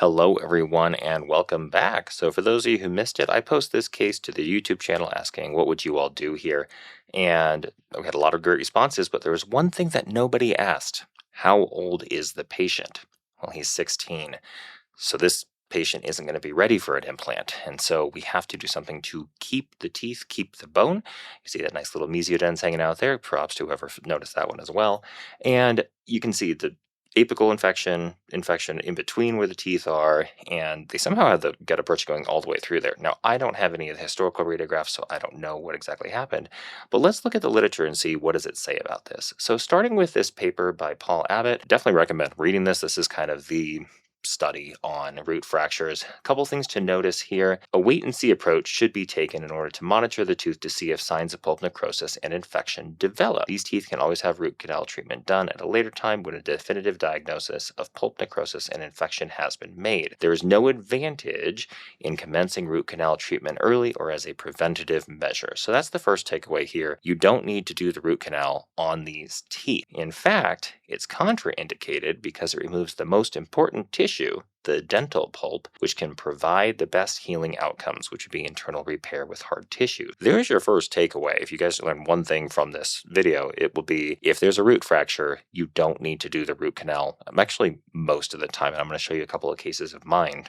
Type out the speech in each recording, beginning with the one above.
Hello, everyone, and welcome back. So, for those of you who missed it, I post this case to the YouTube channel asking, what would you all do here? And we had a lot of great responses, but there was one thing that nobody asked. How old is the patient? Well, he's 16. So, this patient isn't going to be ready for an implant. And so, we have to do something to keep the teeth, keep the bone. You see that nice little mesiodens hanging out there. Props to whoever noticed that one as well. And you can see the apical infection in between where the teeth are, and they somehow have the gut approach going all the way through there. Now, I don't have any of the historical radiographs, so I don't know what exactly happened, but let's look at the literature and see what does it say about this. So starting with this paper by Paul Abbott, definitely recommend reading this. This is kind of the study on root fractures. A couple things to notice here. A wait and see approach should be taken in order to monitor the tooth to see if signs of pulp necrosis and infection develop. These teeth can always have root canal treatment done at a later time when a definitive diagnosis of pulp necrosis and infection has been made. There is no advantage in commencing root canal treatment early or as a preventative measure. So that's the first takeaway here. You don't need to do the root canal on these teeth. In fact, it's contraindicated because it removes the most important tissue, the dental pulp, which can provide the best healing outcomes, which would be internal repair with hard tissue. There's your first takeaway. If you guys learn one thing from this video, it will be if there's a root fracture, you don't need to do the root canal. Actually, most of the time, and I'm going to show you a couple of cases of mine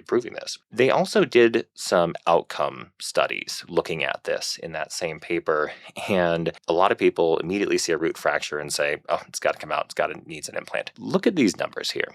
proving this. They also did some outcome studies looking at this in that same paper, and a lot of people immediately see a root fracture and say, oh, it's got to come out, needs an implant. Look at these numbers here.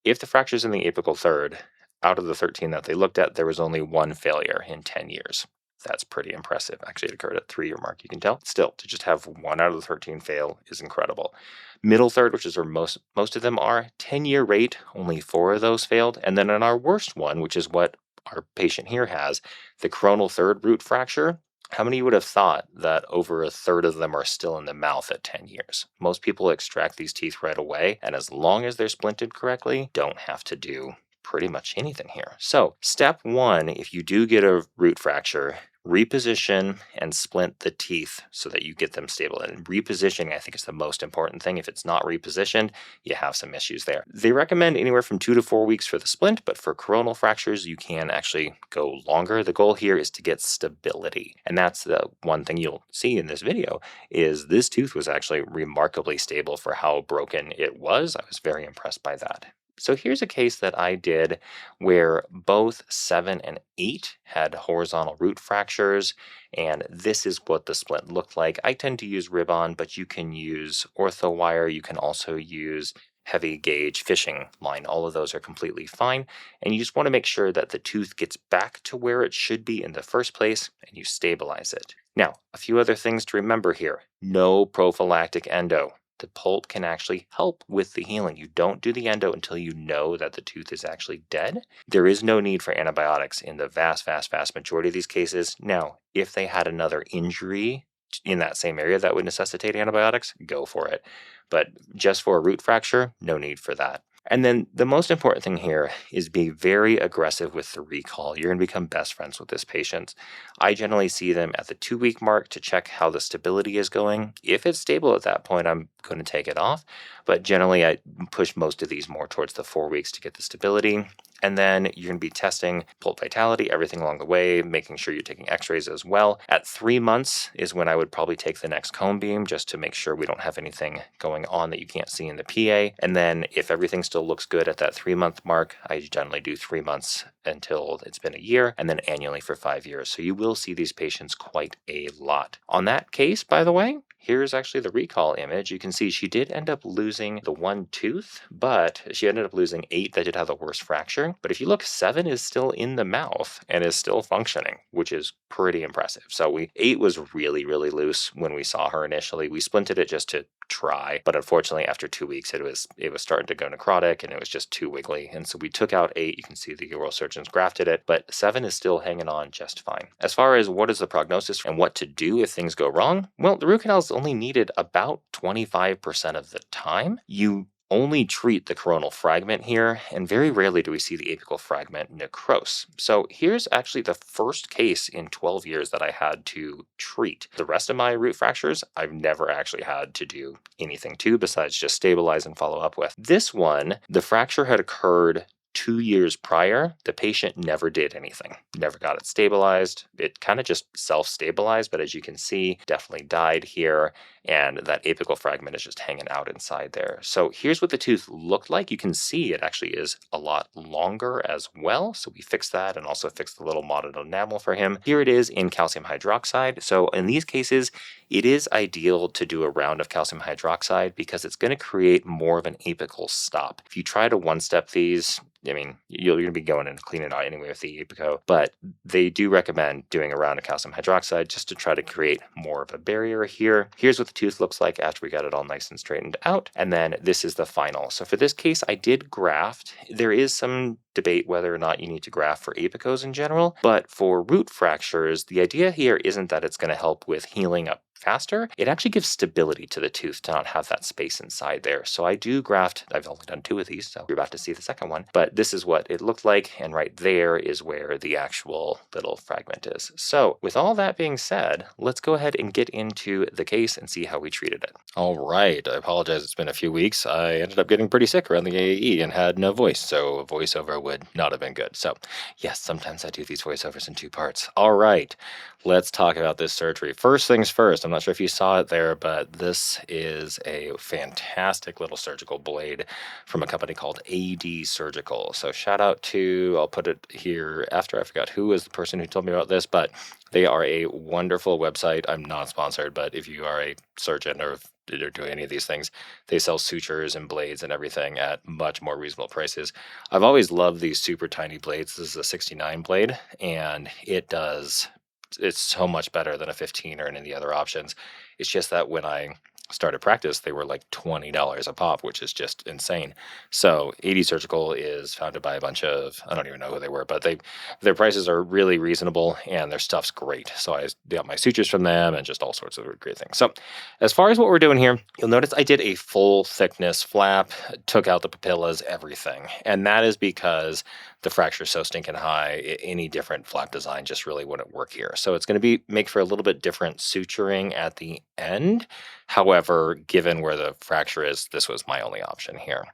If the fracture's in the apical third, out of the 13 that they looked at, there was only one failure in 10 years. That's pretty impressive. Actually, it occurred at the 3-year mark, you can tell. Still, to just have 1 out of the 13 fail is incredible. Middle third, which is where most of them are, 10-year rate, only 4 of those failed. And then in our worst one, which is what our patient here has, the coronal third root fracture, how many would have thought that over a third of them are still in the mouth at 10 years? Most people extract these teeth right away, and as long as they're splinted correctly, don't have to do pretty much anything here. So, step 1, if you do get a root fracture, reposition and splint the teeth so that you get them stable. And repositioning, I think, is the most important thing. If it's not repositioned, you have some issues there. They recommend anywhere from 2 to 4 weeks for the splint, but for coronal fractures, you can actually go longer. The goal here is to get stability. And that's the one thing you'll see in this video is this tooth was actually remarkably stable for how broken it was. I was very impressed by that. So here's a case that I did where both 7 and 8 had horizontal root fractures, and this is what the splint looked like. I tend to use ribbon, but you can use ortho wire. You can also use heavy gauge fishing line. All of those are completely fine, and you just want to make sure that the tooth gets back to where it should be in the first place, and you stabilize it. Now, a few other things to remember here. No prophylactic endo. The pulp can actually help with the healing. You don't do the endo until you know that the tooth is actually dead. There is no need for antibiotics in the vast majority of these cases. Now, if they had another injury in that same area that would necessitate antibiotics, go for it. But just for a root fracture, no need for that. And then the most important thing here is be very aggressive with the recall. You're going to become best friends with this patient. I generally see them at the 2-week mark to check how the stability is going. If it's stable at that point, I'm going to take it off. But generally, I push most of these more towards the 4 weeks to get the stability. And then you're going to be testing pulp vitality, everything along the way, making sure you're taking x-rays as well. At 3 months is when I would probably take the next cone beam just to make sure we don't have anything going on that you can't see in the PA. And then if everything still looks good at that 3-month mark, I generally do 3 months until it's been a year, and then annually for 5 years. So you will see these patients quite a lot. On that case, by the way, here's actually the recall image. You can see she did end up losing the 1 tooth, but she ended up losing 8 that did have the worst fracture. But if you look, 7 is still in the mouth and is still functioning, which is pretty impressive. So 8 was really loose when we saw her initially. We splinted it just to try, but unfortunately after 2 weeks it was starting to go necrotic and it was just too wiggly, and so we took out 8. You can see the oral surgeons grafted it, but 7 is still hanging on just fine. As far as what is the prognosis and what to do if things go wrong, well, the root canal is only needed about 25% of the time. You only treat the coronal fragment here, and very rarely do we see the apical fragment necrose. So here's actually the first case in 12 years that I had to treat. The rest of my root fractures, I've never actually had to do anything to besides just stabilize and follow up with. This one, the fracture had occurred 2 years prior, the patient never did anything, never got it stabilized. It kind of just self-stabilized, but as you can see, definitely died here, and that apical fragment is just hanging out inside there. So here's what the tooth looked like. You can see it actually is a lot longer as well. So we fixed that and also fixed the little mottled enamel for him. Here it is in calcium hydroxide. So in these cases, it is ideal to do a round of calcium hydroxide because it's going to create more of an apical stop. If you try to one-step these, I mean, you're going to be going and cleaning it out anyway with the apico, but they do recommend doing a round of calcium hydroxide just to try to create more of a barrier here. Here's what the tooth looks like after we got it all nice and straightened out. And then this is the final. So for this case, I did graft. There is some debate whether or not you need to graft for apicos in general, but for root fractures, the idea here isn't that it's going to help with healing up faster. It actually gives stability to the tooth to not have that space inside there. So I do graft. I've only done 2 of these, so you're about to see the second one. But this is what it looked like, and right there is where the actual little fragment is. So with all that being said, let's go ahead and get into the case and see how we treated it. All right. I apologize. It's been a few weeks. I ended up getting pretty sick around the AAE and had no voice, so a voiceover would not have been good. So yes, sometimes I do these voiceovers in 2 parts. All right. Let's talk about this surgery. First things first, I'm not sure if you saw it there, but this is a fantastic little surgical blade from a company called AD Surgical. So shout out to, I'll put it here after, I forgot who is the person who told me about this, but they are a wonderful website. I'm not sponsored, but if you are a surgeon or they're doing any of these things, they sell sutures and blades and everything at much more reasonable prices. I've always loved these super tiny blades. This is a 69 blade, and it's so much better than a 15 or any of the other options. It's just that when I started practice, they were like $20 a pop, which is just insane. So AD Surgical is founded by a bunch of, I don't even know who they were, but their prices are really reasonable and their stuff's great. So I got my sutures from them and just all sorts of great things. So as far as what we're doing here, you'll notice I did a full thickness flap, took out the papillas, everything. And that is because the fracture is so stinking high, any different flap design just really wouldn't work here. So it's going to make for a little bit different suturing at the end. However, given where the fracture is, this was my only option here.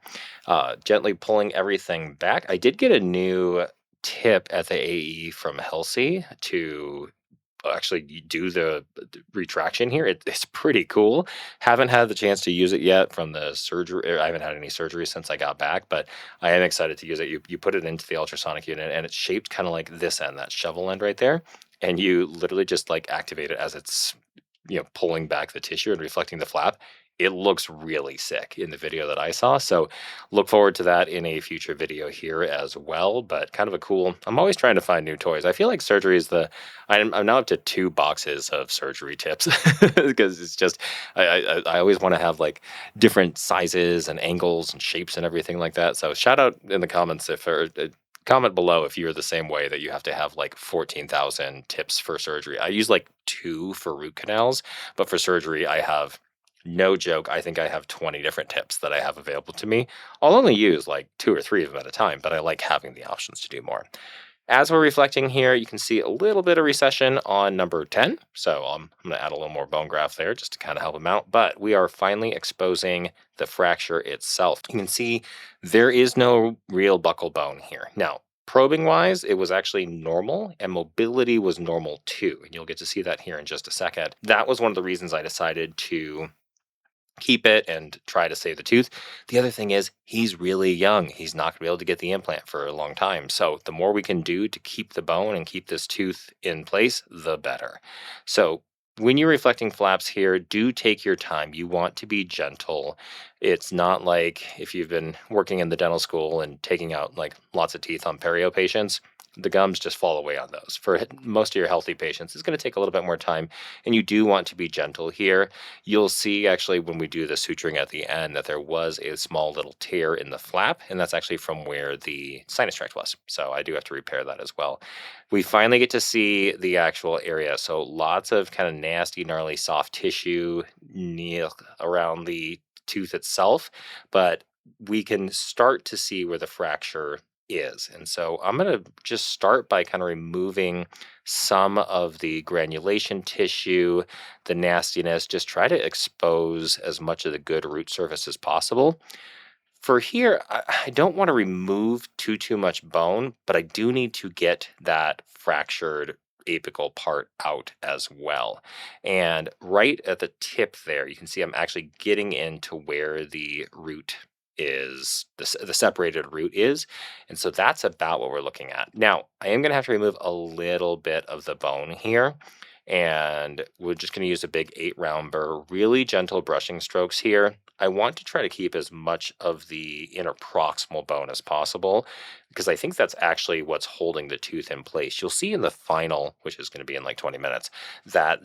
Gently pulling everything back. I did get a new tip at the AE from Halsey to actually do the retraction here. It's pretty cool. Haven't had the chance to use it yet from the surgery. I haven't had any surgery since I got back, but I am excited to use it. You put it into the ultrasonic unit and it's shaped kind of like this end, that shovel end right there. And you literally just like activate it as it's pulling back the tissue and reflecting the flap. It looks really sick in the video that I saw. So look forward to that in a future video here as well. But kind of a cool, I'm always trying to find new toys. I feel like surgery is I'm now up to 2 boxes of surgery tips because it's just, I always want to have like different sizes and angles and shapes and everything like that. So shout out in the comments comment below if you're the same way that you have to have like 14,000 tips for surgery. I use like 2 for root canals, but for surgery, I have no joke. I think I have 20 different tips that I have available to me. I'll only use like 2 or 3 of them at a time, but I like having the options to do more. As we're reflecting here, you can see a little bit of recession on number 10. So I'm going to add a little more bone graft there just to kind of help him out. But we are finally exposing the fracture itself. You can see there is no real buccal bone here. Now, probing wise, it was actually normal and mobility was normal too. And you'll get to see that here in just a second. That was one of the reasons I decided to keep it and try to save the tooth. The other thing is he's really young. He's not going to be able to get the implant for a long time. So the more we can do to keep the bone and keep this tooth in place, the better. So when you're reflecting flaps here, do take your time. You want to be gentle. It's not like if you've been working in the dental school and taking out like lots of teeth on perio patients, the gums just fall away on those. For most of your healthy patients, it's going to take a little bit more time, and you do want to be gentle here. You'll see actually when we do the suturing at the end that there was a small little tear in the flap, and that's actually from where the sinus tract was. So I do have to repair that as well. We finally get to see the actual area. So lots of kind of nasty, gnarly, soft tissue around the tooth itself, but we can start to see where the fracture is. And so I'm going to just start by kind of removing some of the granulation tissue, the nastiness, just try to expose as much of the good root surface as possible. For here, I don't want to remove too much bone, but I do need to get that fractured apical part out as well. And right at the tip there, you can see I'm actually getting into where the root is, the separated root is. And so that's about what we're looking at. Now, I am going to have to remove a little bit of the bone here. And we're just going to use a big 8 round burr, really gentle brushing strokes here. I want to try to keep as much of the inner proximal bone as possible because I think that's actually what's holding the tooth in place. You'll see in the final, which is going to be in like 20 minutes, that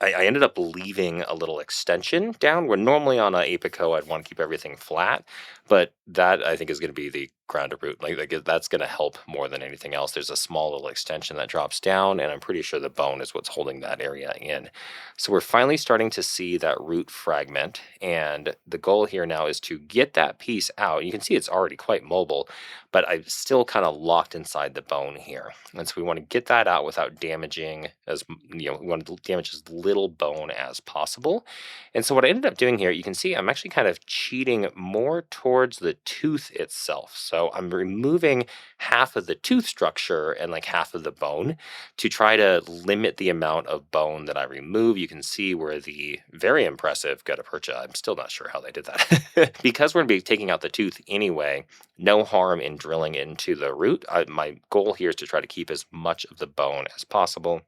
I ended up leaving a little extension down where normally on a apico I'd want to keep everything flat, but that I think is going to be the ground to root. That's going to help more than anything else. There's a small little extension that drops down, and I'm pretty sure the bone is what's holding that area in. So we're finally starting to see that root fragment, and the goal here now is to get that piece out. You can see it's already quite mobile, but I'm still kind of locked inside the bone here. And so we want to get that out without damaging we want to damage as little bone as possible. And so what I ended up doing here, you can see I'm actually kind of cheating more towards the tooth itself. So I'm removing half of the tooth structure and like half of the bone to try to limit the amount of bone that I remove. You can see where the very impressive gutta percha, I'm still not sure how they did that. Because we're going to be taking out the tooth anyway, no harm in drilling into the root. My goal here is to try to keep as much of the bone as possible.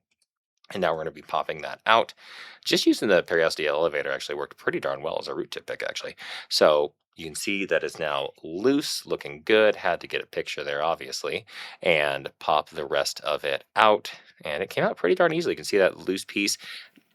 And now we're going to be popping that out. Just using the periosity elevator actually worked pretty darn well as a root tip pick, actually. So you can see that it's now loose, looking good. Had to get a picture there, obviously, and pop the rest of it out. And it came out pretty darn easily. You can see that loose piece.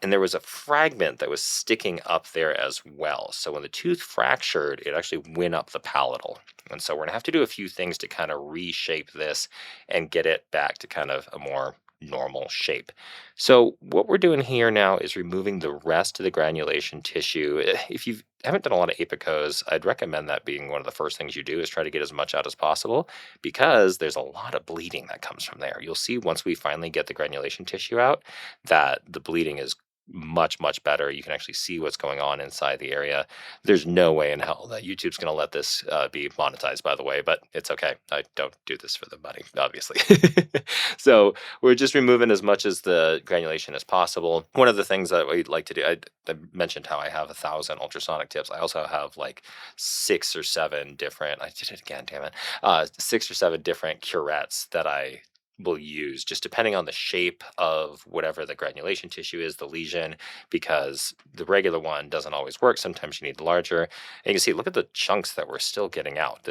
And there was a fragment that was sticking up there as well. So when the tooth fractured, it actually went up the palatal. And so we're going to have to do a few things to kind of reshape this and get it back to kind of a more normal shape. So what we're doing here now is removing the rest of the granulation tissue. If you haven't done a lot of apicos, I'd recommend that being one of the first things you do is try to get as much out as possible because there's a lot of bleeding that comes from there. You'll see once we finally get the granulation tissue out that the bleeding is much better. You can actually see what's going on inside the area. There's no way in hell that YouTube's going to let this be monetized, by the way, but it's okay. I don't do this for the money, obviously. So we're just removing as much as the granulation as possible. One of the things that we like to do, I mentioned how I have 1,000 ultrasonic tips. I also have like 6 or 7 different, I did it again, damn it, 6 or 7 different curettes that I will use just depending on the shape of whatever the granulation tissue is, the lesion, because the regular one doesn't always work. Sometimes you need larger. And you can see, look at the chunks that we're still getting out.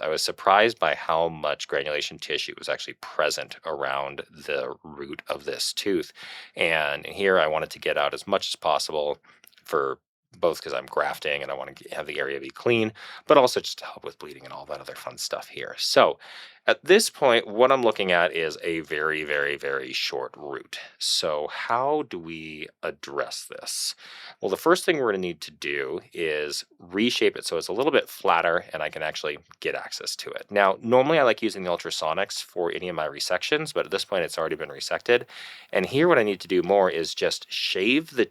I was surprised by how much granulation tissue was actually present around the root of this tooth. And here I wanted to get out as much as possible for both because I'm grafting and I want to have the area be clean, but also just to help with bleeding and all that other fun stuff here. So at this point, what I'm looking at is a very short root. So how do we address this? Well, the first thing we're going to need to do is reshape it so it's a little bit flatter and I can actually get access to it. Now, normally I like using the ultrasonics for any of my resections, but at this point it's already been resected. And here what I need to do more is just shave the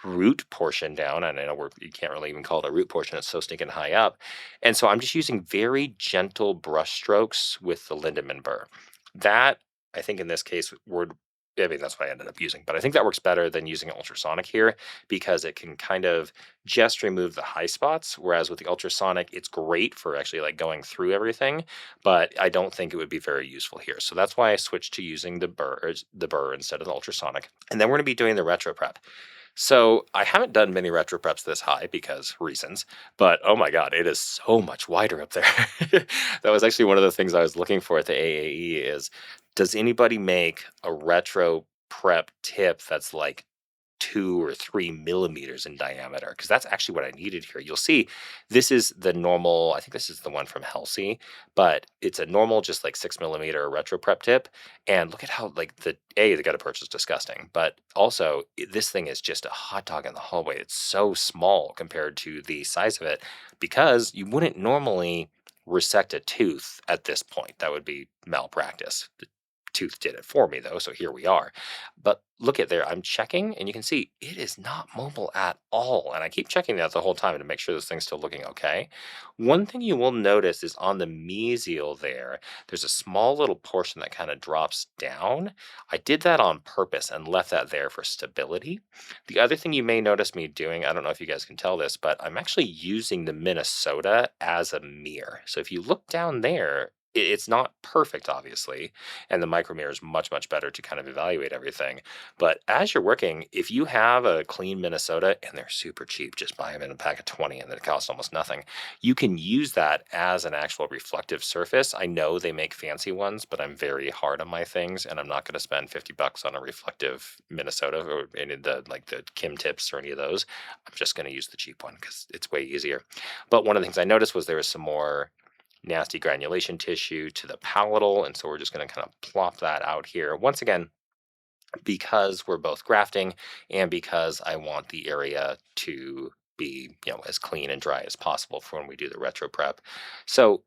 root portion down. And I know you can't really even call it a root portion. It's so stinking high up. And so I'm just using very gentle brush strokes with the Lindemann burr. That, I think in this case, that's what I ended up using. But I think that works better than using an ultrasonic here because it can kind of just remove the high spots. Whereas with the ultrasonic, it's great for actually like going through everything. But I don't think it would be very useful here. So that's why I switched to using the burr instead of the ultrasonic. And then we're going to be doing the retro prep. So I haven't done many retro preps this high because reasons, but oh my God, it is so much wider up there. That was actually one of the things I was looking for at the AAE is, does anybody make a retro prep tip that's like 2 or 3 millimeters in diameter? Because that's actually what I needed here. You'll see this is the normal, I think this is the one from Halsey, but it's a normal, just like 6 millimeter retro prep tip. And look at how like the gutta percha is disgusting, but also this thing is just a hot dog in the hallway. It's so small compared to the size of it because you wouldn't normally resect a tooth at this point. That would be malpractice. tooth did it for me though, so here we are. But look at there, I'm checking and you can see it is not mobile at all. And I keep checking that the whole time to make sure this thing's still looking okay. One thing you will notice is on the mesial there, there's a small little portion that kind of drops down. I did that on purpose and left that there for stability. The other thing you may notice me doing, I don't know if you guys can tell this, but I'm actually using the Minnesota as a mirror. So if you look down there, it's not perfect, obviously, and the micro mirror is much, much better to kind of evaluate everything. But as you're working, if you have a clean Minnesota, and they're super cheap, just buy them in a pack of 20 and they cost almost nothing, you can use that as an actual reflective surface. I know they make fancy ones, but I'm very hard on my things, and I'm not going to spend $50 on a reflective Minnesota or any of the like the Kim Tips or any of those. I'm just going to use the cheap one because it's way easier. But one of the things I noticed was there was some more nasty granulation tissue to the palatal, and so we're just going to kind of plop that out here. Once again, because we're both grafting and because I want the area to be, as clean and dry as possible for when we do the retro prep. So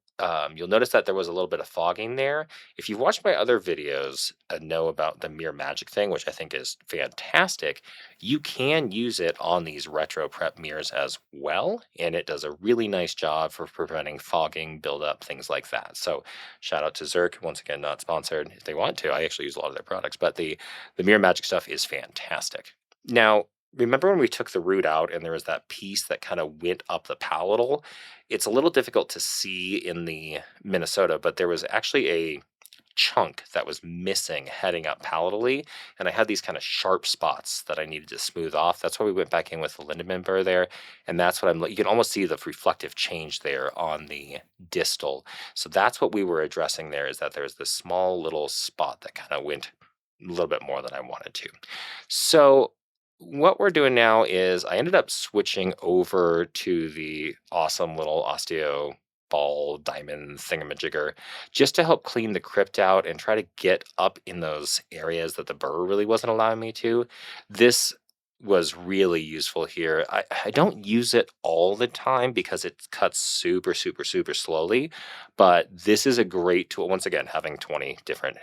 you'll notice that there was a little bit of fogging there. If you've watched my other videos and know about the Mirror Magic thing, which I think is fantastic, you can use it on these retro prep mirrors as well. And it does a really nice job for preventing fogging, buildup, things like that. So shout out to Zerk, once again, not sponsored. If they want to, I actually use a lot of their products, but the Mirror Magic stuff is fantastic. Now, remember when we took the root out and there was that piece that kind of went up the palatal? It's a little difficult to see in the Minnesota, but there was actually a chunk that was missing heading up palatally, and I had these kind of sharp spots that I needed to smooth off. That's why we went back in with the Lindemann burr there, and that's what you can almost see the reflective change there on the distal. So that's what we were addressing there, is that there's this small little spot that kind of went a little bit more than I wanted to. So what we're doing now is I ended up switching over to the awesome little osteo ball diamond thingamajigger just to help clean the crypt out and try to get up in those areas that the burr really wasn't allowing me to. This was really useful here. I don't use it all the time because it cuts super, super, super slowly, but this is a great tool. Once again, having 20 different,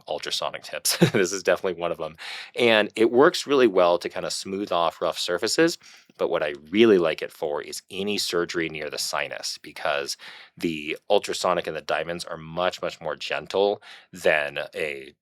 ultrasonic tips, this is definitely one of them. And it works really well to kind of smooth off rough surfaces. But what I really like it for is any surgery near the sinus, because the ultrasonic and the diamonds are much, much more gentle than a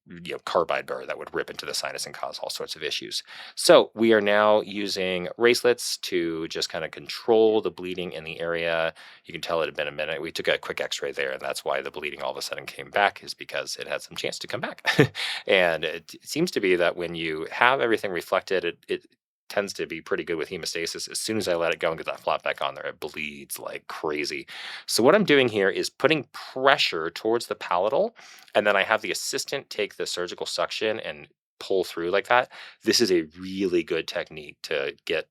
carbide burr that would rip into the sinus and cause all sorts of issues. So we are now using racelets to just kind of control the bleeding in the area. You can tell it had been a minute. We took a quick x-ray there, and that's why the bleeding all of a sudden came back, is because it had some chance to come back. And it seems to be that when you have everything reflected, it tends to be pretty good with hemostasis. As soon as I let it go and get that flap back on there, it bleeds like crazy. So what I'm doing here is putting pressure towards the palatal, and then I have the assistant take the surgical suction and pull through like that. This is a really good technique to get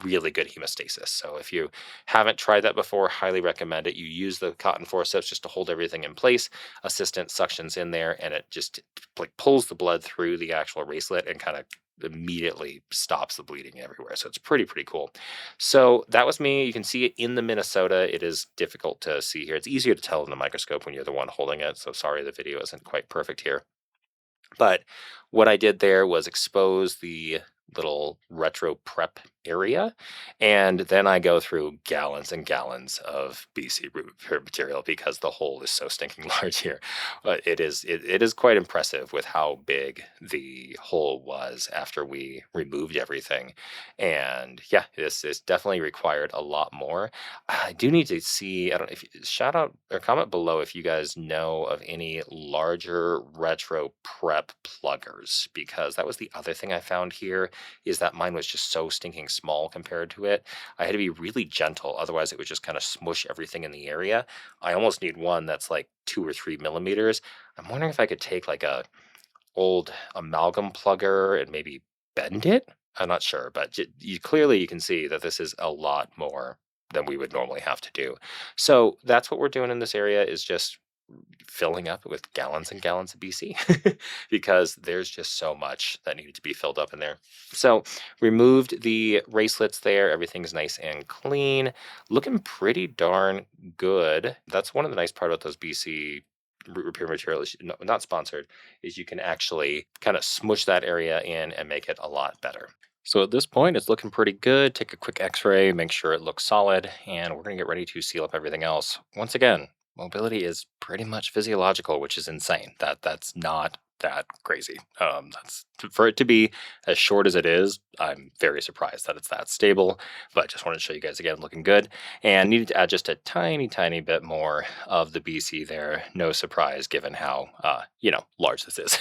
really good hemostasis. So if you haven't tried that before, highly recommend it. You use the cotton forceps just to hold everything in place. Assistant suctions in there, and it just like pulls the blood through the actual racelet and kind of immediately stops the bleeding everywhere. So it's pretty cool. So that was me. You can see it in the Minnesota. It is difficult to see here. It's easier to tell in the microscope when you're the one holding it. So sorry the video isn't quite perfect here. But what I did there was expose the little retro prep area, and then I go through gallons and gallons of BC root material because the hole is so stinking large here. But it is quite impressive with how big the hole was after we removed everything. And yeah, this definitely required a lot more. I do need to see, I don't know, if shout out or comment below if you guys know of any larger retro prep pluggers, because that was the other thing I found here, is that mine was just so stinking small compared to it. I had to be really gentle, otherwise it would just kind of smush everything in the area. I almost need one that's like 2 or 3 millimeters. I'm wondering if I could take like a old amalgam plugger and maybe bend it. I'm not sure, but clearly you can see that this is a lot more than we would normally have to do. So that's what we're doing in this area, is just filling up with gallons and gallons of BC because there's just so much that needed to be filled up in there. So removed the racelets there. Everything's nice and clean, looking pretty darn good. That's one of the nice part about those BC root repair material is not sponsored, is you can actually kind of smush that area in and make it a lot better. So at this point, it's looking pretty good. Take a quick x-ray, make sure it looks solid, and we're going to get ready to seal up everything else. Once again, mobility is pretty much physiological, which is insane. That's not that crazy. That's for it to be as short as it is. I'm very surprised that it's that stable. But just wanted to show you guys again, looking good. And needed to add just a tiny bit more of the BC there. No surprise, given how large this is.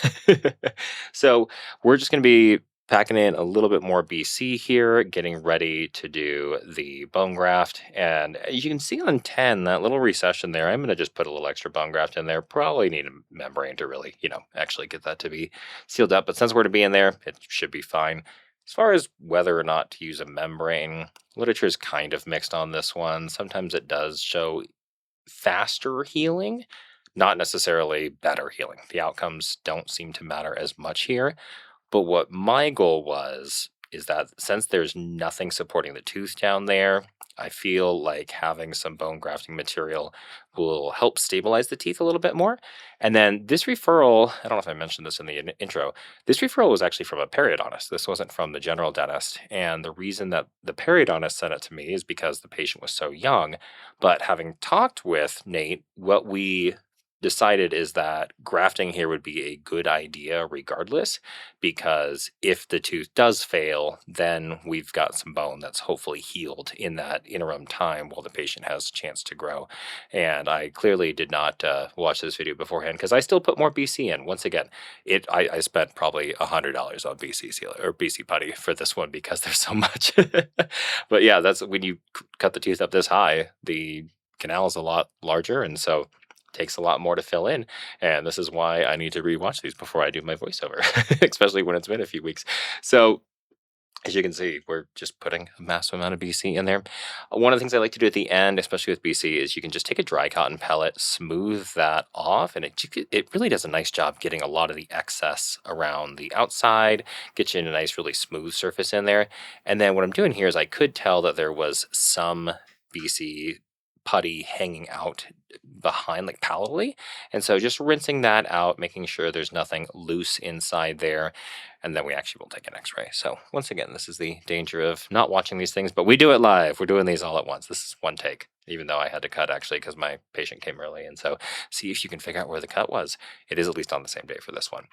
So we're just going to be packing in a little bit more BC here, getting ready to do the bone graft. And as you can see on 10, that little recession there, I'm going to just put a little extra bone graft in there. Probably need a membrane to really, actually get that to be sealed up. But since we're to be in there, it should be fine. As far as whether or not to use a membrane, literature is kind of mixed on this one. Sometimes it does show faster healing, not necessarily better healing. The outcomes don't seem to matter as much here. But what my goal was is that since there's nothing supporting the tooth down there, I feel like having some bone grafting material will help stabilize the teeth a little bit more. And then this referral, I don't know if I mentioned this in the intro, this referral was actually from a periodontist. This wasn't from the general dentist. And the reason that the periodontist sent it to me is because the patient was so young. But having talked with Nate, what we decided is that grafting here would be a good idea regardless, because if the tooth does fail, then we've got some bone that's hopefully healed in that interim time while the patient has a chance to grow. And I clearly did not watch this video beforehand because I still put more BC in. Once again, I spent probably $100 on BC seal or BC putty for this one because there's so much. But yeah, that's when you cut the tooth up this high, the canal is a lot larger, and so takes a lot more to fill in. And this is why I need to rewatch these before I do my voiceover, especially when it's been a few weeks. So as you can see, we're just putting a massive amount of BC in there. One of the things I like to do at the end, especially with BC, is you can just take a dry cotton pellet, smooth that off, and it really does a nice job getting a lot of the excess around the outside, get you in a nice, really smooth surface in there. And then what I'm doing here is I could tell that there was some BC putty hanging out behind, like palatally. And so just rinsing that out, making sure there's nothing loose inside there. And then we actually will take an x-ray. So once again, this is the danger of not watching these things, but we do it live. We're doing these all at once. This is one take, even though I had to cut actually because my patient came early. And so see if you can figure out where the cut was. It is at least on the same day for this one.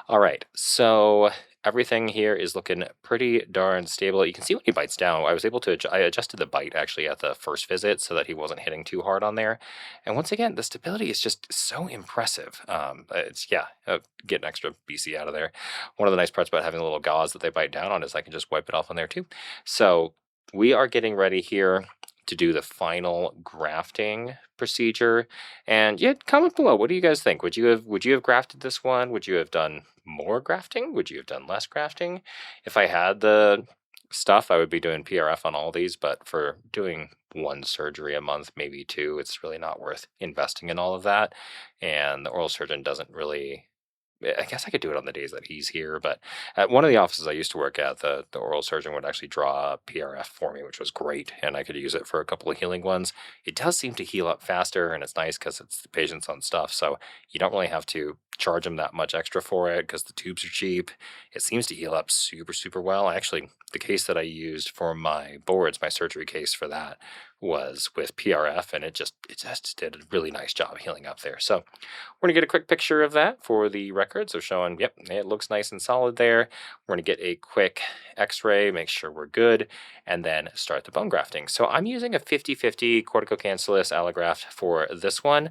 All right. So everything here is looking pretty darn stable. You can see when he bites down, I adjusted the bite actually at the first visit so that he wasn't hitting too hard on there. And once again, the stability is just so impressive. Get an extra BC out of there. One of the nice parts about having a little gauze that they bite down on is I can just wipe it off on there too. So we are getting ready here to do the final grafting procedure. And yeah, comment below. What do you guys think? Would you have grafted this one? Would you have done more grafting? Would you have done less grafting? If I had the stuff, I would be doing PRF on all these, but for doing one surgery a month, maybe two, it's really not worth investing in all of that. And the oral surgeon doesn't really, I guess I could do it on the days that he's here, but at one of the offices I used to work at, the oral surgeon would actually draw a PRF for me, which was great, and I could use it for a couple of healing ones. It does seem to heal up faster, and it's nice because it's the patient's own stuff, so you don't really have to charge them that much extra for it because the tubes are cheap. It seems to heal up super well. Actually, the case that I used for my boards, my surgery case for that, was with PRF, and it just did a really nice job healing up there. So we're going to get a quick picture of that for the records of showing, yep, it looks nice and solid there. We're going to get a quick x-ray, make sure we're good, and then start the bone grafting. So I'm using a 50/50 corticocancellous allograft for this one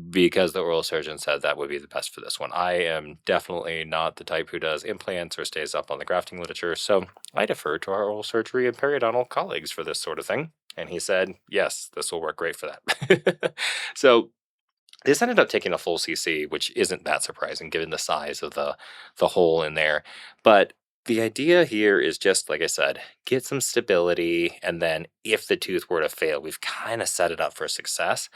because the oral surgeon said that would be the best for this one. I am definitely not the type who does implants or stays up on the grafting literature, so I defer to our oral surgery and periodontal colleagues for this sort of thing. And he said, yes, this will work great for that. So this ended up taking a full CC, which isn't that surprising given the size of the hole in there. But the idea here is just, like I said, get some stability, and then if the tooth were to fail, we've kind of set it up for success.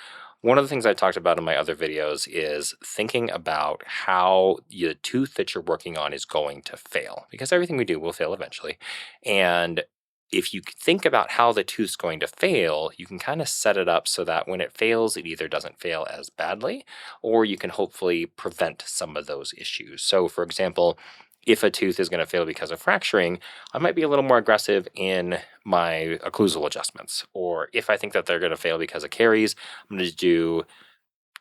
One of the things I talked about in my other videos is thinking about how the tooth that you're working on is going to fail, because everything we do will fail eventually. And if you think about how the tooth's going to fail, you can kind of set it up so that when it fails, it either doesn't fail as badly, or you can hopefully prevent some of those issues. So, for example, if a tooth is going to fail because of fracturing, I might be a little more aggressive in my occlusal adjustments. Or if I think that they're going to fail because of caries, I'm going to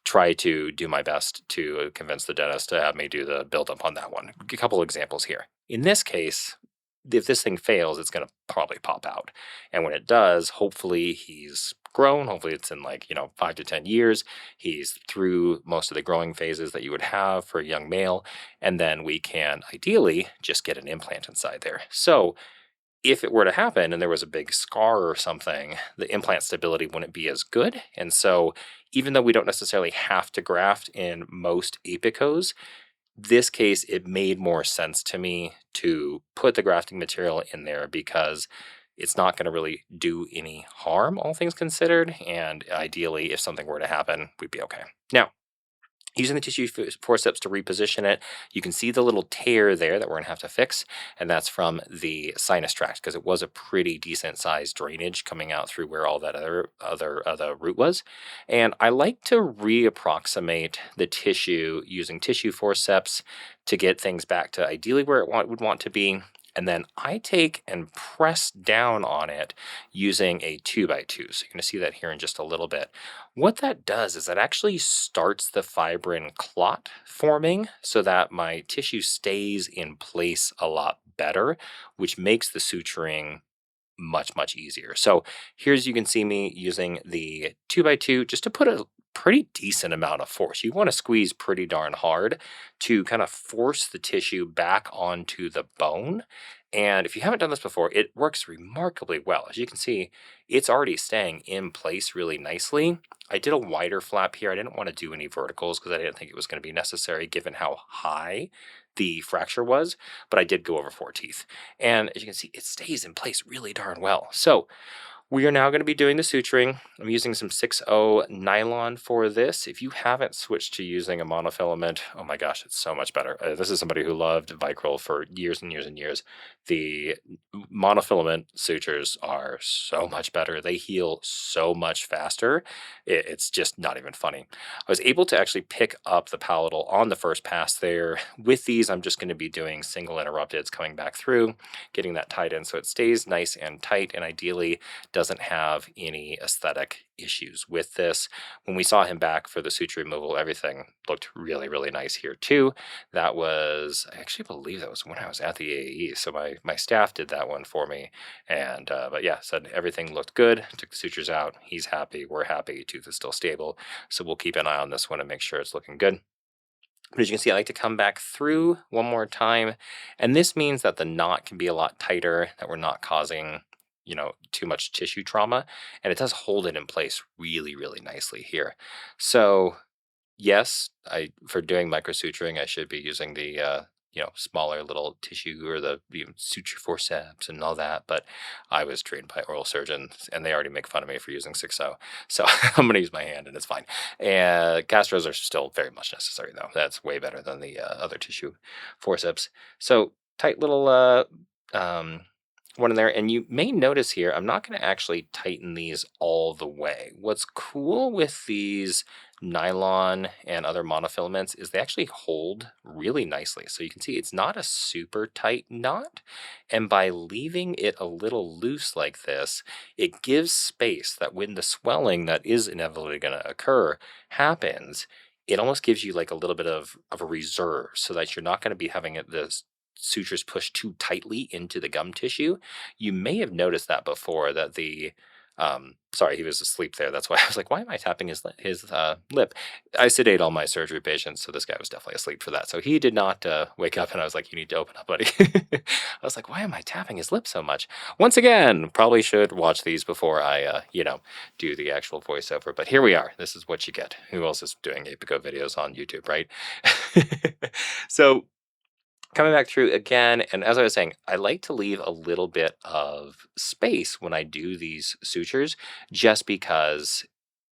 try to do my best to convince the dentist to have me do the buildup on that one. A couple examples here. In this case, if this thing fails, it's going to probably pop out. And when it does, hopefully he's grown. Hopefully it's in 5 to 10 years. He's through most of the growing phases that you would have for a young male. And then we can ideally just get an implant inside there. So if it were to happen and there was a big scar or something, the implant stability wouldn't be as good. And so, even though we don't necessarily have to graft in most apicos, this case, it made more sense to me to put the grafting material in there because it's not going to really do any harm, all things considered. And ideally, if something were to happen, we'd be okay. Now, using the tissue forceps to reposition it, you can see the little tear there that we're going to have to fix, and that's from the sinus tract because it was a pretty decent sized drainage coming out through where all that other root was. And I like to reapproximate the tissue using tissue forceps to get things back to ideally where it would want to be. And then I take and press down on it using a 2x2. So you're going to see that here in just a little bit. What that does is that actually starts the fibrin clot forming so that my tissue stays in place a lot better, which makes the suturing much, much easier. So here's, you can see me using the 2x2 just to put a pretty decent amount of force. You want to squeeze pretty darn hard to kind of force the tissue back onto the bone. And if you haven't done this before, it works remarkably well. As you can see, it's already staying in place really nicely. I did a wider flap here. I didn't want to do any verticals because I didn't think it was going to be necessary given how high the fracture was, but I did go over 4 teeth. And as you can see, it stays in place really darn well. So we are now going to be doing the suturing. I'm using some 6.0 nylon for this. If you haven't switched to using a monofilament, oh my gosh, it's so much better. This is somebody who loved Vicryl for years and years and years. The monofilament sutures are so much better. They heal so much faster. It's just not even funny. I was able to actually pick up the palatal on the first pass there. With these, I'm just going to be doing single interrupteds coming back through, getting that tied in so it stays nice and tight, and ideally doesn't have any aesthetic issues with this. When we saw him back for the suture removal, everything looked really, really nice here too. That was, I actually believe that was when I was at the AAE. So my staff did that one for me. And, but yeah, said everything looked good. Took the sutures out. He's happy. We're happy. Tooth is still stable. So we'll keep an eye on this one and make sure it's looking good. But as you can see, I like to come back through one more time. And this means that the knot can be a lot tighter, that we're not causing too much tissue trauma, and it does hold it in place really, really nicely here. So yes, for doing microsuturing, I should be using the smaller little tissue or the suture forceps and all that. But I was trained by oral surgeons, and they already make fun of me for using 6.0. So I'm going to use my hand, and it's fine. And castros are still very much necessary, though. That's way better than the other tissue forceps. So tight little one in there. And you may notice here, I'm not going to actually tighten these all the way. What's cool with these nylon and other monofilaments is they actually hold really nicely. So you can see it's not a super tight knot. And by leaving it a little loose like this, it gives space that when the swelling that is inevitably going to occur happens, it almost gives you like a little bit of a reserve so that you're not going to be having this sutures pushed too tightly into the gum tissue. You may have noticed that before, that the sorry, he was asleep there. That's why I was like, why am I tapping his lip? I sedate all my surgery patients, so this guy was definitely asleep for that. So he did not wake up, and I was like, you need to open up, buddy. I was like, why am I tapping his lip so much? Once again, probably should watch these before I, do the actual voiceover. But here we are. This is what you get. Who else is doing Apico videos on YouTube, right? So coming back through again, and as I was saying, I like to leave a little bit of space when I do these sutures, just because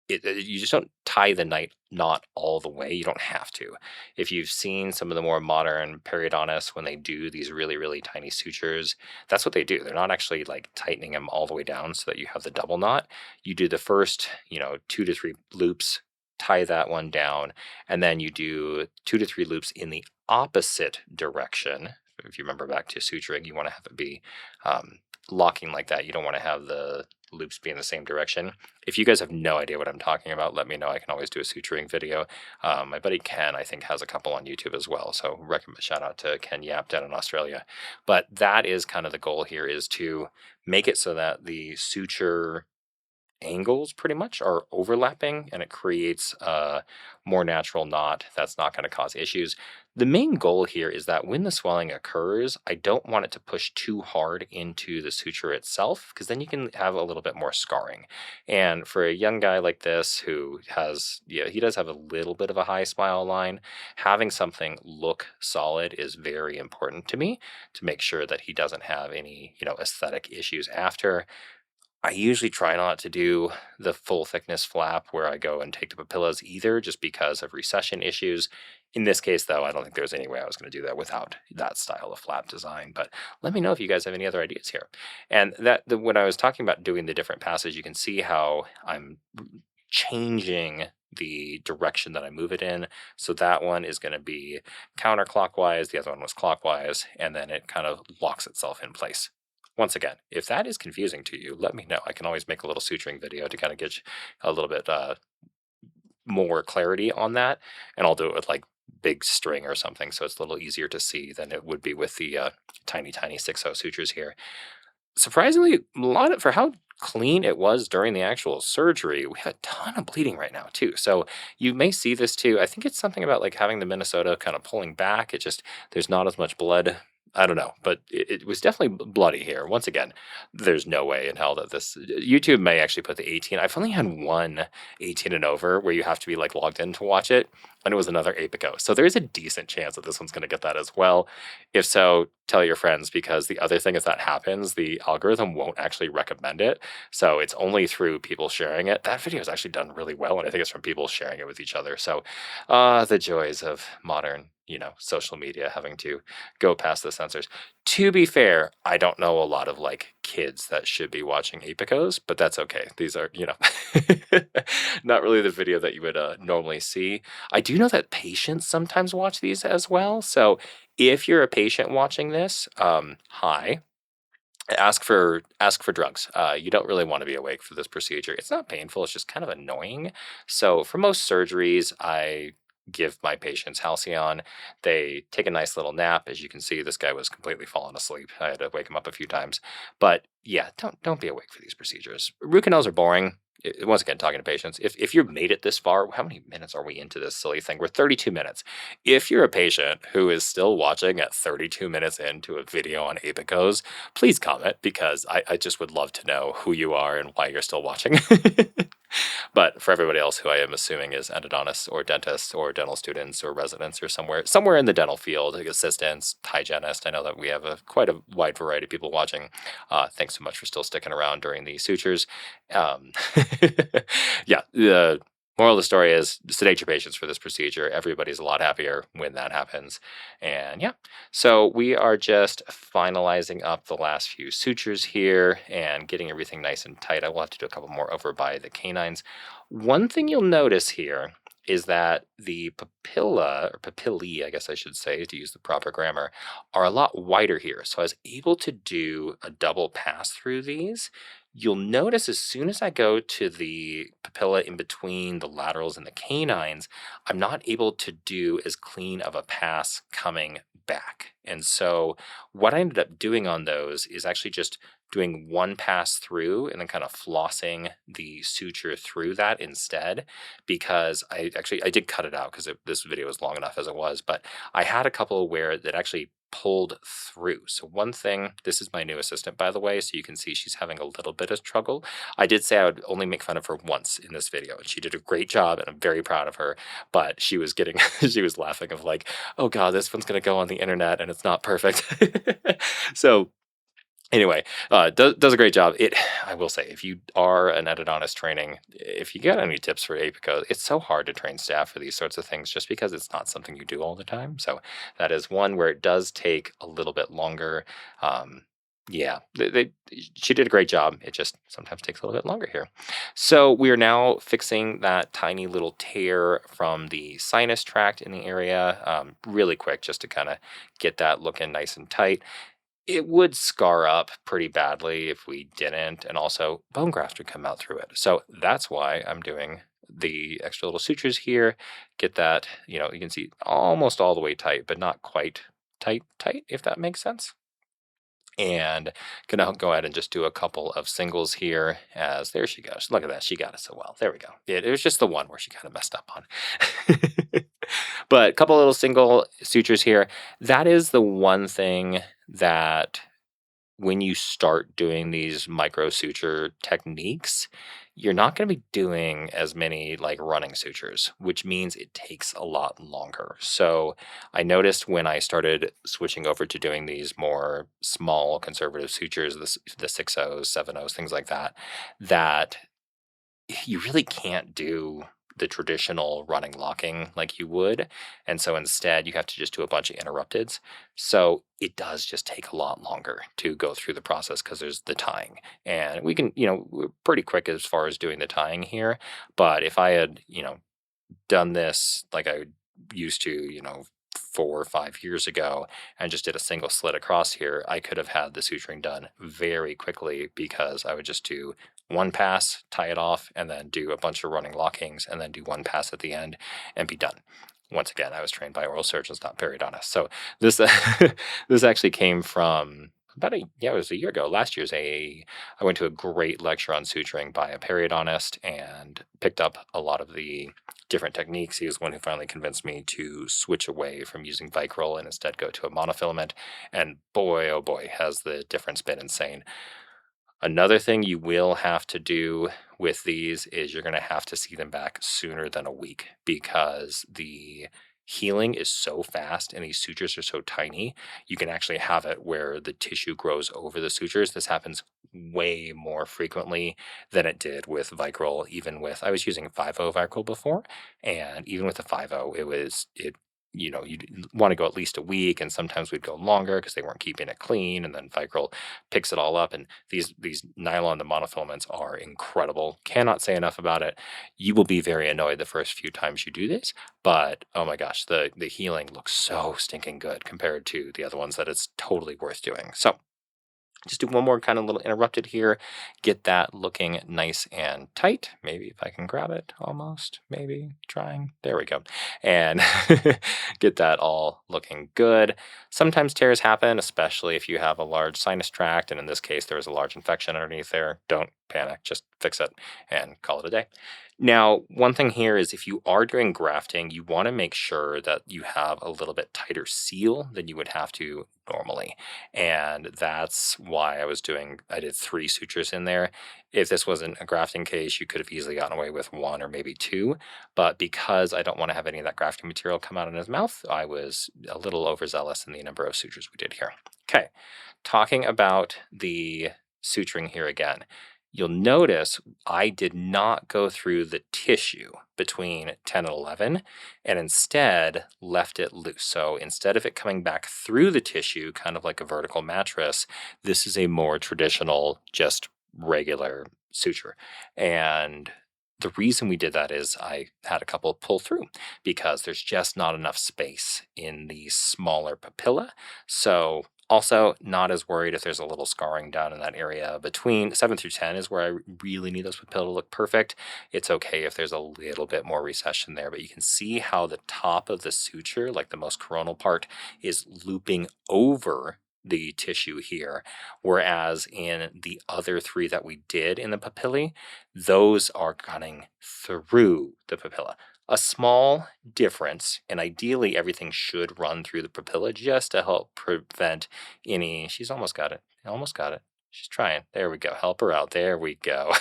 you just don't tie the knot all the way. You don't have to. If you've seen some of the more modern periodontists when they do these really, really tiny sutures, that's what they do. They're not actually like tightening them all the way down so that you have the double knot. You do the first, 2 to 3 loops, tie that one down, and then you do 2 to 3 loops in the opposite direction. If you remember back to suturing, you want to have it be um, locking like that. You don't want to have the loops be in the same direction. If you guys have no idea what I'm talking about, let me know. I can always do a suturing video. My buddy Ken, I think, has a couple on YouTube as well. So recommend shout out to Ken Yap down in Australia. But that is kind of the goal here, is to make it so that the suture angles pretty much are overlapping, and it creates a more natural knot that's not going to cause issues. The main goal here is that when the swelling occurs, I don't want it to push too hard into the suture itself, because then you can have a little bit more scarring. And for a young guy like this who has, yeah, he does have a little bit of a high smile line, having something look solid is very important to me, to make sure that he doesn't have any, aesthetic issues after. I usually try not to do the full thickness flap where I go and take the papillas either, just because of recession issues. In this case, though, I don't think there's any way I was going to do that without that style of flap design. But let me know if you guys have any other ideas here. And when I was talking about doing the different passes, you can see how I'm changing the direction that I move it in. So that one is going to be counterclockwise, the other one was clockwise, and then it kind of locks itself in place. Once again, if that is confusing to you, let me know. I can always make a little suturing video to kind of get you a little bit more clarity on that, and I'll do it with like big string or something, so it's a little easier to see than it would be with the tiny, tiny 6/0 sutures here. Surprisingly, for how clean it was during the actual surgery, we had a ton of bleeding right now too. So you may see this too. I think it's something about like having the Minnesota kind of pulling back. It just, there's not as much blood. I don't know, but it was definitely bloody here. Once again, there's no way in hell that this YouTube may actually put the 18. I've only had one 18 and over where you have to be like logged in to watch it, and it was another apico. So there's a decent chance that this one's going to get that as well. If so, tell your friends, because the other thing, if that happens, the algorithm won't actually recommend it. So it's only through people sharing it. That video is actually done really well, and I think it's from people sharing it with each other. So the joys of modern, social media, having to go past the censors. To be fair, I don't know a lot of like kids that should be watching apicos, but that's okay. These are, not really the video that you would normally see. I do know that patients sometimes watch these as well. So if you're a patient watching this, hi, ask for drugs. You don't really want to be awake for this procedure. It's not painful. It's just kind of annoying. So for most surgeries, I give my patients Halcyon. They take a nice little nap. As you can see, this guy was completely falling asleep. I had to wake him up a few times. But yeah, don't be awake for these procedures. Root canals are boring. Once again, talking to patients, if you've made it this far, how many minutes are we into this silly thing? We're 32 minutes. If you're a patient who is still watching at 32 minutes into a video on apicos, please comment, because I just would love to know who you are and why you're still watching. But for everybody else who I am assuming is endodontists or dentists or dental students or residents or somewhere in the dental field, like assistants, hygienists, I know that we have quite a wide variety of people watching. Thanks so much for still sticking around during the sutures. Um, yeah, the moral of the story is sedate your patients for this procedure. Everybody's a lot happier when that happens. And yeah, so we are just finalizing up the last few sutures here and getting everything nice and tight. I will have to do a couple more over by the canines. One thing you'll notice here is that the papilla, or papillae, I guess I should say, to use the proper grammar, are a lot wider here. So I was able to do a double pass through these. You'll notice as soon as I go to the papilla in between the laterals and the canines, I'm not able to do as clean of a pass coming back. And so what I ended up doing on those is actually just doing one pass through and then kind of flossing the suture through that instead, because I did cut it out because this video was long enough as it was, but I had a couple where that actually pulled through. So one thing, this is my new assistant, by the way, so you can see she's having a little bit of struggle. I did say I would only make fun of her once in this video, and she did a great job, and I'm very proud of her, but she was getting, she was laughing of like, oh God, this one's going to go on the internet and it's not perfect. So Anyway, does a great job. I will say, if you are an endodontist training, if you got any tips for apico, it's so hard to train staff for these sorts of things just because it's not something you do all the time. So that is one where it does take a little bit longer. Um, yeah, she did a great job. It just sometimes takes a little bit longer here. So we are now fixing that tiny little tear from the sinus tract in the area, really quick, just to kind of get that looking nice and tight. It would scar up pretty badly if we didn't, and also bone graft would come out through it. So that's why I'm doing the extra little sutures here. Get that, you can see almost all the way tight, but not quite tight, if that makes sense. And gonna go ahead and just do a couple of singles here as there she goes. Look at that. She got it so well. There we go. It was just the one where she kind of messed up on. But a couple little single sutures here. That is the one thing that when you start doing these micro suture techniques, you're not going to be doing as many like running sutures, which means it takes a lot longer. So I noticed when I started switching over to doing these more small conservative sutures, the 6 O's, 7 O's, things like that, that you really can't do the traditional running locking like you would. And so instead, you have to just do a bunch of interrupteds. So it does just take a lot longer to go through the process because there's the tying. And we can, we're pretty quick as far as doing the tying here. But if I had, done this like I used to, 4 or 5 years ago, and just did a single slit across here, I could have had the suturing done very quickly because I would just do one pass, tie it off, and then do a bunch of running lockings, and then do one pass at the end and be done. Once again, I was trained by oral surgeons, not periodontists. So this this actually came from it was a year ago. Last year's AAE. I went to a great lecture on suturing by a periodontist and picked up a lot of the different techniques. He was one who finally convinced me to switch away from using Vicryl and instead go to a monofilament. And boy, oh boy, has the difference been insane. Another thing you will have to do with these is you're going to have to see them back sooner than a week because the healing is so fast and these sutures are so tiny. You can actually have it where the tissue grows over the sutures. This happens way more frequently than it did with Vicryl. Even with, I was using 5.0 Vicryl before, and even with the 5.0, you'd want to go at least a week, and sometimes we'd go longer because they weren't keeping it clean, and then Vicryl picks it all up. And these nylon, the monofilaments, are incredible. Cannot say enough about it. You will be very annoyed the first few times you do this, but oh my gosh, the healing looks so stinking good compared to the other ones that it's totally worth doing. So just do one more kind of little interrupted here. Get that looking nice and tight. Maybe if I can grab it almost, maybe trying. There we go. And get that all looking good. Sometimes tears happen, especially if you have a large sinus tract. And in this case, there was a large infection underneath there. Don't panic, just fix it and call it a day. Now, one thing here is if you are doing grafting, you want to make sure that you have a little bit tighter seal than you would have to normally. And that's why I did 3 sutures in there. If this wasn't a grafting case, you could have easily gotten away with 1 or maybe 2. But because I don't want to have any of that grafting material come out in his mouth, I was a little overzealous in the number of sutures we did here. Okay, talking about the suturing here again. You'll notice I did not go through the tissue between 10 and 11 and instead left it loose. So instead of it coming back through the tissue, kind of like a vertical mattress, this is a more traditional, just regular suture. And the reason we did that is I had a couple pull through because there's just not enough space in the smaller papilla. So also, not as worried if there's a little scarring down in that area. Between 7 through 10 is where I really need those papilla to look perfect. It's okay if there's a little bit more recession there, but you can see how the top of the suture, like the most coronal part, is looping over the tissue here. Whereas in the other 3 that we did in the papillae, those are cutting through the papilla. A small difference, and ideally everything should run through the papilla just to help prevent any. She's almost got it. Almost got it. She's trying. There we go. Help her out. There we go.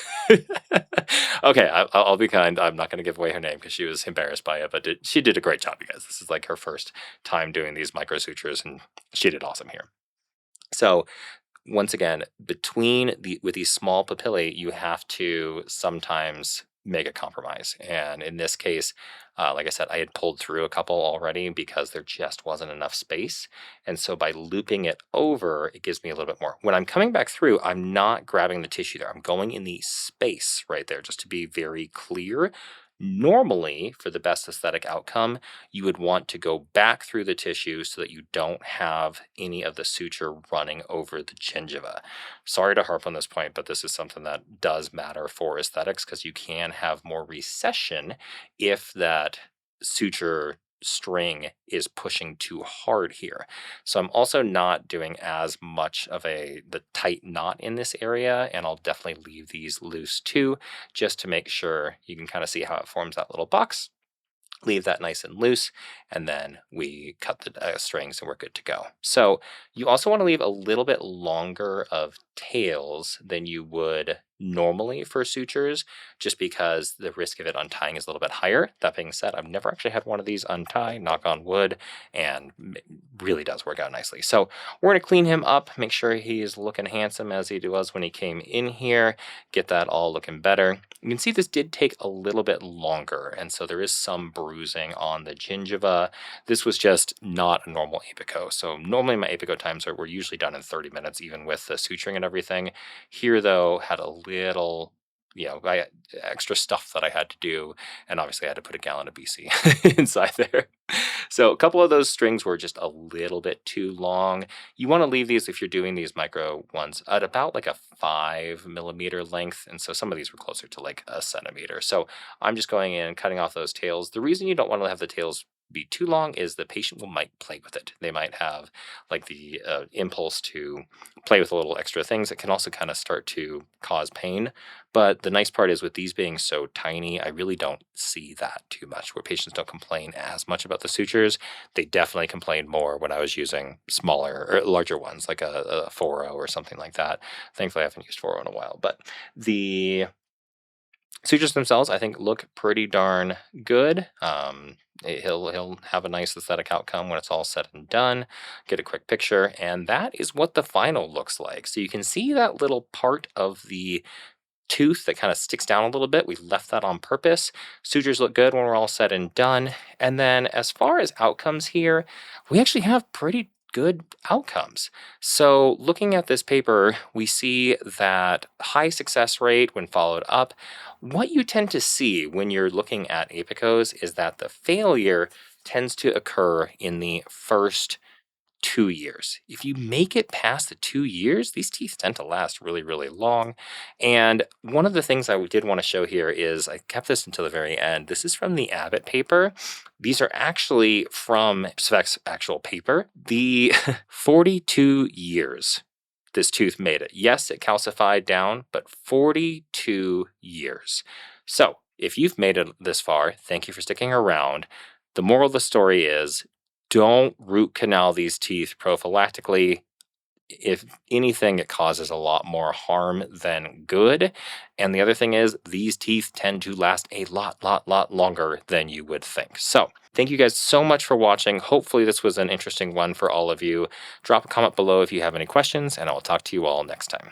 Okay, I'll be kind. I'm not going to give away her name because she was embarrassed by it, but she did a great job, you guys. This is like her first time doing these micro sutures, and she did awesome here. So once again, with these small papillae, you have to sometimes make a compromise. And in this case, like I said, I had pulled through a couple already because there just wasn't enough space. And so by looping it over, it gives me a little bit more. When I'm coming back through, I'm not grabbing the tissue there. I'm going in the space right there, just to be very clear. Normally, for the best aesthetic outcome, you would want to go back through the tissue so that you don't have any of the suture running over the gingiva. Sorry to harp on this point, but this is something that does matter for aesthetics because you can have more recession if that suture string is pushing too hard here. So I'm also not doing as much of the tight knot in this area, and I'll definitely leave these loose too, just to make sure you can kind of see how it forms that little box. Leave that nice and loose, and then we cut the strings and we're good to go. So you also want to leave a little bit longer of tails than you would normally for sutures, just because the risk of it untying is a little bit higher. That being said, I've never actually had one of these untie, knock on wood, and it really does work out nicely. So we're going to clean him up, make sure he's looking handsome as he was when he came in here, get that all looking better. You can see this did take a little bit longer, and so there is some bruising on the gingiva. This was just not a normal apico. So normally my apico times were usually done in 30 minutes, even with the suturing and everything. Here, though, had a little, I had extra stuff that I had to do, and obviously I had to put a gallon of BC inside there. So a couple of those strings were just a little bit too long. You want to leave these, if you're doing these micro ones, at about like a 5 millimeter length. And so some of these were closer to like a centimeter. So I'm just going in and cutting off those tails. The reason you don't want to have the tails be too long is the patient might play with it. They might have like the impulse to play with a little extra things that can also kind of start to cause pain. But the nice part is, with these being so tiny, I really don't see that too much, where patients don't complain as much about the sutures. They definitely complained more when I was using smaller or larger ones, like a 4.0 or something like that. Thankfully, I haven't used 4.0 in a while, but the sutures themselves, I think, look pretty darn good. He'll have a nice aesthetic outcome when it's all said and done. Get a quick picture, and that is what the final looks like. So you can see that little part of the tooth that kind of sticks down a little bit. We left that on purpose. Sutures look good when we're all said and done. And then as far as outcomes here, we actually have pretty good outcomes. So looking at this paper, we see that high success rate when followed up. What you tend to see when you're looking at apicos is that the failure tends to occur in the first 2 years. If you make it past the 2 years, these teeth tend to last really, really long. And one of the things I did want to show here is, I kept this until the very end. This is from the Abbott paper. These are actually from Svek's actual paper. The 42 years this tooth made it. Yes, it calcified down, but 42 years. So if you've made it this far, thank you for sticking around. The moral of the story is, don't root canal these teeth prophylactically. If anything, it causes a lot more harm than good. And the other thing is, these teeth tend to last a lot longer than you would think. So thank you guys so much for watching. Hopefully this was an interesting one for all of you. Drop a comment below if you have any questions, and I will talk to you all next time.